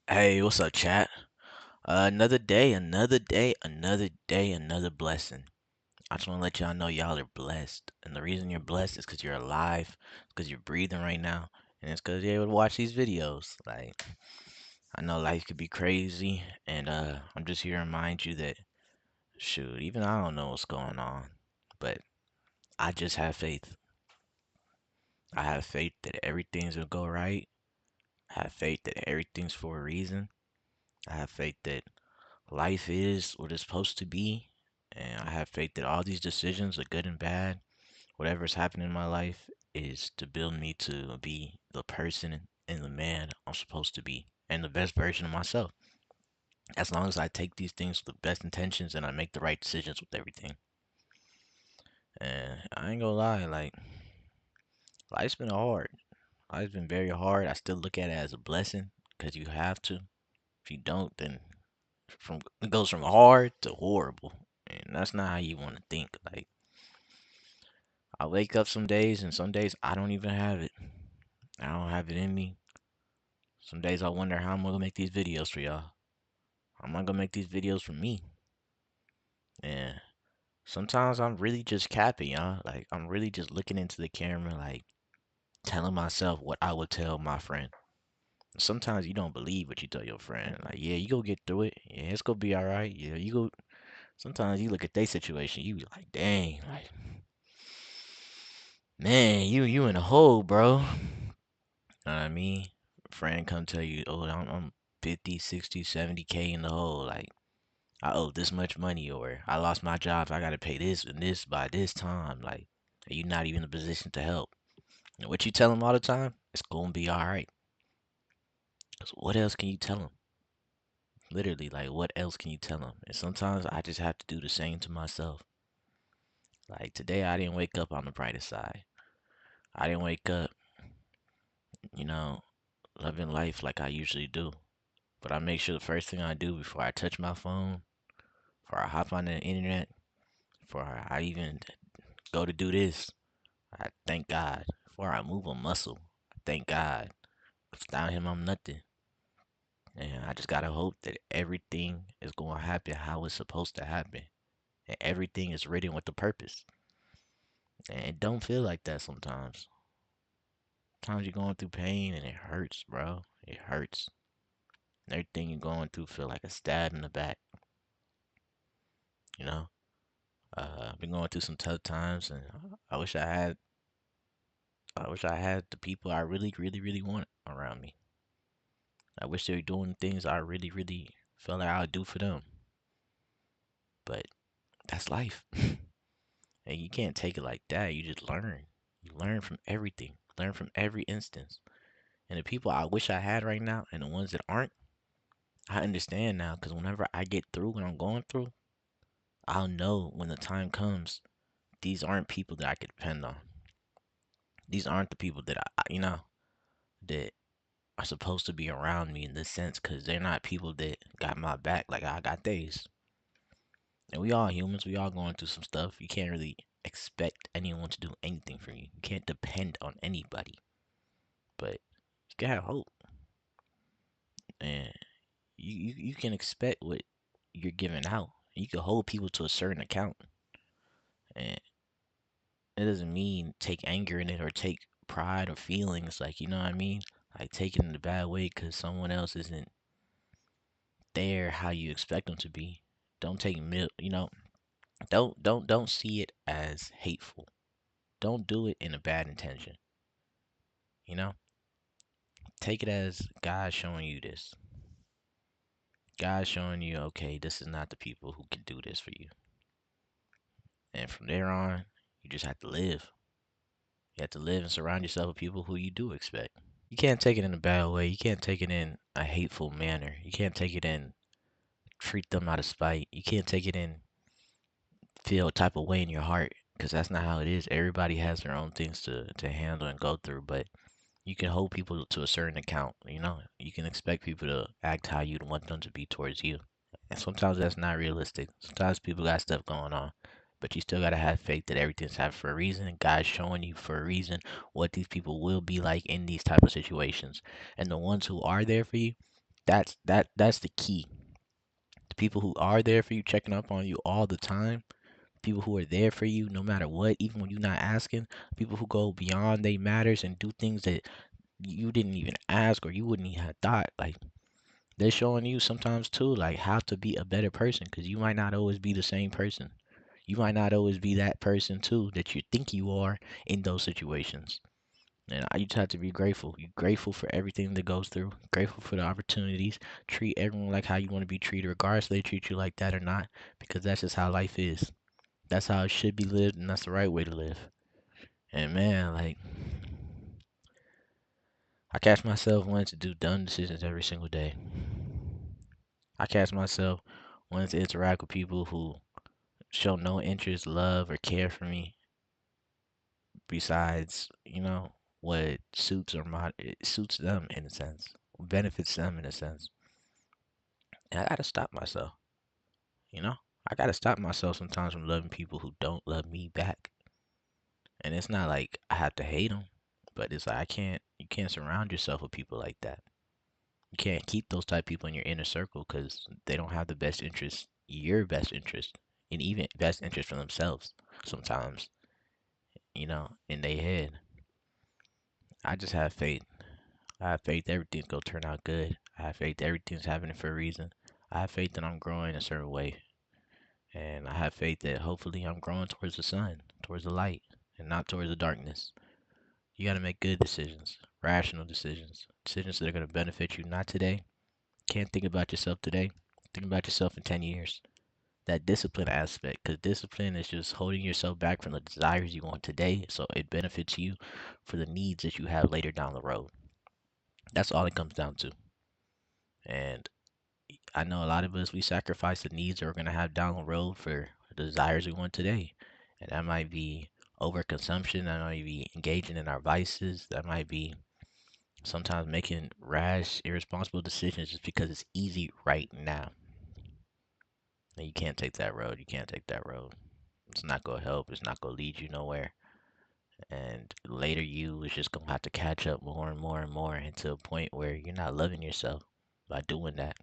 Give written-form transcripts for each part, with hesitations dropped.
Hey, what's up, chat? Another day, another day, another day, another blessing. I just want to let y'all know y'all are blessed. And the reason you're blessed is because you're alive, because you're breathing right now, and it's because you're able to watch these videos. Like, I know life could be crazy, and I'm just here to remind you that, shoot, even I don't know what's going on, but I just have faith. I have faith that everything's gonna go right. I have faith that everything's for a reason. I have faith that life is what it's supposed to be. And I have faith that all these decisions are good and bad. Whatever's happening in my life is to build me to be the person and the man I'm supposed to be and the best version of myself. As long as I take these things with the best intentions and I make the right decisions with everything. And I ain't gonna lie, like, life's been hard. Life's been very hard. I still look at it as a blessing because you have to. If you don't, then it goes from hard to horrible. And that's not how you want to think. Like, I wake up some days and some days I don't even have it. I don't have it in me. Some days I wonder how I'm gonna make these videos for y'all. I'm not gonna make these videos for me. And sometimes I'm really just capping, y'all. Like I'm really just looking into the camera, like telling myself what I would tell my friend. Sometimes you don't believe what you tell your friend. Like, yeah, you go get through it. Yeah, it's gonna be all right. Yeah, you go. Sometimes you look at their situation, you be like, dang, like, man, you in a hole, bro. Know what I mean? Friend come tell you, oh, I'm 50, 60, 70K in the hole. Like, I owe this much money, or I lost my job. I got to pay this and this by this time. Like, you not even in a position to help. And what you tell them all the time? It's going to be all right. 'Cause what else can you tell them? Literally, like, what else can you tell them? And sometimes I just have to do the same to myself. Like, today I didn't wake up on the brightest side. I didn't wake up, you know, living life like I usually do. But I make sure the first thing I do before I touch my phone, before I hop on the internet, before I even go to do this, I thank God. Before I move a muscle, I thank God. Without him, I'm nothing. And I just gotta hope that everything is going to happen how it's supposed to happen. And everything is written with a purpose. And it don't feel like that sometimes. Sometimes you're going through pain and it hurts, bro. It hurts. Everything you're going through feel like a stab in the back, you know? I've been going through some tough times, and I wish I had, I wish I had the people I really, really, really want around me. I wish they were doing things I really, really felt like I would do for them. But that's life, and you can't take it like that. You just learn. You learn from everything. Learn from every instance. And the people I wish I had right now, and the ones that aren't, I understand now. Because whenever I get through what I'm going through, I'll know when the time comes. These aren't people that I could depend on. These aren't the people that that are supposed to be around me in this sense because they're not people that got my back like I got theirs. And we all humans, we all going through some stuff. You can't really expect anyone to do anything for you. You can't depend on anybody, but you can have hope, and you can expect what you're giving out. You can hold people to a certain account, and it doesn't mean take anger in it or take pride or feelings like you know what I mean. Like take it in a bad way because someone else isn't there how you expect them to be. Don't take don't see it as hateful. Don't do it in a bad intention. You know? Take it as God showing you this. God showing you, okay, this is not the people who can do this for you. And from there on, you just have to live. You have to live and surround yourself with people who you do expect. You can't take it in a bad way. You can't take it in a hateful manner. You can't take it in treat them out of spite. You can't take it in feel a type of way in your heart because that's not how it is. Everybody has their own things to handle and go through, but you can hold people to a certain account. You know, you can expect people to act how you'd want them to be towards you, and sometimes that's not realistic. Sometimes people got stuff going on, but you still gotta have faith that everything's happening for a reason. And God's showing you for a reason what these people will be like in these type of situations, and the ones who are there for you. That's the key. The people who are there for you, checking up on you all the time, people who are there for you no matter what, even when you're not asking, people who go beyond they matters and do things that you didn't even ask or you wouldn't even have thought. Like they're showing you sometimes too, like how to be a better person because you might not always be the same person. You might not always be that person too that you think you are in those situations. And you just have to be grateful. You're grateful for everything that goes through, grateful for the opportunities. Treat everyone like how you want to be treated, regardless if they treat you like that or not, because that's just how life is. That's how it should be lived, and that's the right way to live. And man, like, I catch myself wanting to do dumb decisions every single day. I catch myself wanting to interact with people who show no interest, love, or care for me besides, what it suits them in a sense, benefits them in a sense. And I gotta stop myself, you know? I gotta stop myself sometimes from loving people who don't love me back. And it's not like I have to hate them, but it's like you can't surround yourself with people like that. You can't keep those type of people in your inner circle because they don't have the best interest, your best interest, and even best interest for themselves sometimes, in their head. I just have faith. I have faith everything's gonna turn out good. I have faith everything's happening for a reason. I have faith that I'm growing a certain way. And I have faith that hopefully I'm growing towards the sun, towards the light, and not towards the darkness. You gotta make good decisions, rational decisions, decisions that are gonna benefit you not today. Can't think about yourself today. Think about yourself in 10 years. That discipline aspect, because discipline is just holding yourself back from the desires you want today so it benefits you for the needs that you have later down the road. That's all it comes down to. And I know a lot of us, we sacrifice the needs that we're going to have down the road for the desires we want today. And that might be overconsumption, that might be engaging in our vices, that might be sometimes making rash, irresponsible decisions just because it's easy right now. And you can't take that road. You can't take that road. It's not going to help. It's not going to lead you nowhere. And later you is just going to have to catch up more and more and more until a point where you're not loving yourself by doing that.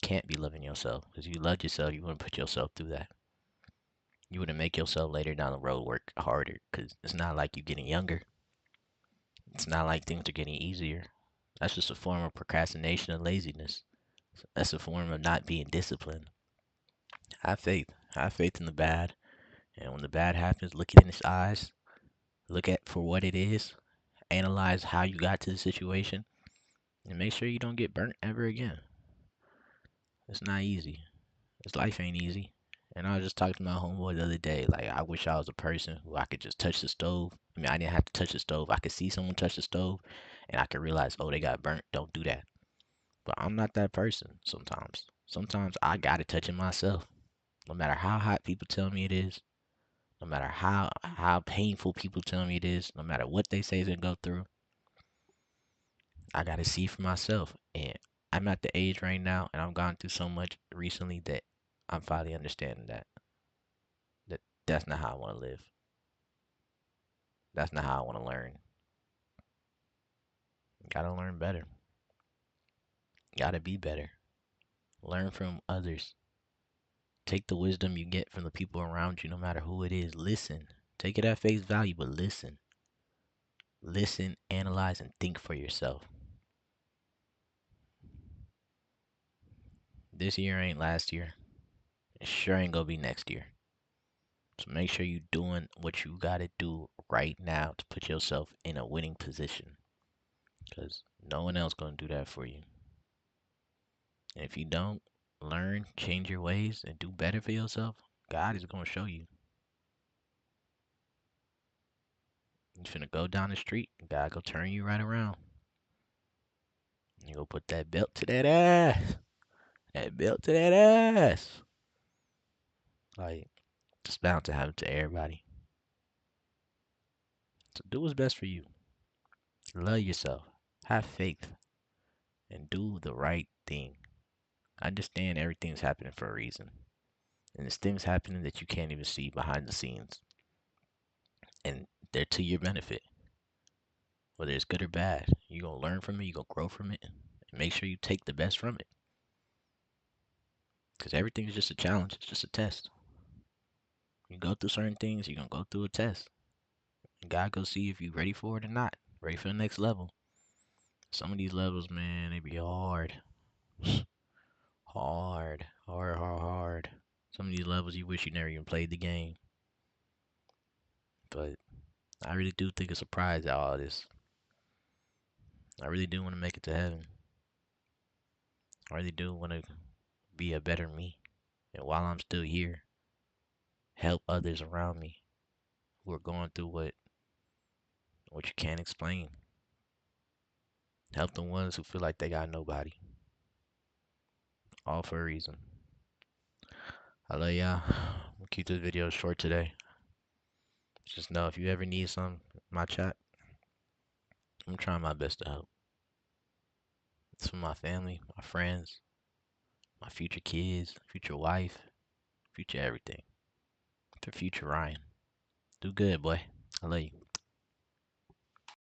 Can't be loving yourself because you loved yourself. You wouldn't put yourself through that. You wouldn't make yourself later down the road work harder because it's not like you're getting younger. It's not like things are getting easier. That's just a form of procrastination and laziness. That's a form of not being disciplined. Have faith. Have faith in the bad. And when the bad happens, look it in its eyes. Look at for what it is. Analyze how you got to the situation. And make sure you don't get burnt ever again. It's not easy. This life ain't easy. And I was just talking to my homeboy the other day. Like, I wish I was a person who I could just touch the stove. I mean, I didn't have to touch the stove. I could see someone touch the stove and I could realize, oh, they got burnt. Don't do that. But I'm not that person sometimes. Sometimes I gotta touch it myself. No matter how hot people tell me it is, no matter how painful people tell me it is, no matter what they say is gonna go through, I gotta see for myself. And I'm at the age right now, and I've gone through so much recently that I'm finally understanding that that's not how I want to live. That's not how I want to learn. Gotta learn better. Gotta be better. Learn from others. Take the wisdom you get from the people around you, no matter who it is. Listen. Take it at face value, but listen. Listen, analyze, and think for yourself. This year ain't last year. It sure ain't gonna be next year. So make sure you're doing what you gotta do right now to put yourself in a winning position. Because no one else gonna do that for you. And if you don't learn, change your ways, and do better for yourself, God is gonna show you. You finna go down the street, God go turn you right around. You go put that belt to that ass. That belt to that ass. Like, it's bound to happen to everybody. So do what's best for you. Love yourself. Have faith. And do the right thing. Understand everything's happening for a reason. And there's things happening that you can't even see behind the scenes. And they're to your benefit. Whether it's good or bad. You're gonna learn from it, you're gonna grow from it, and make sure you take the best from it. Because everything is just a challenge. It's just a test. You go through certain things, you're gonna go through a test. And God go see if you ready for it or not. Ready for the next level. Some of these levels, man, they be hard. Hard. Hard, hard, hard. Some of these levels you wish you never even played the game. But I really do think it's a prize out all this. I really do want to make it to heaven. I really do want to be a better me. And while I'm still here, help others around me who are going through what you can't explain. Help the ones who feel like they got nobody. All for a reason. I love y'all. I'm gonna keep this video short today. Just know if you ever need some, my chat, I'm trying my best to help. It's for my family, my friends, my future kids, future wife, future everything. For future Ryan. Do good, boy. I love you.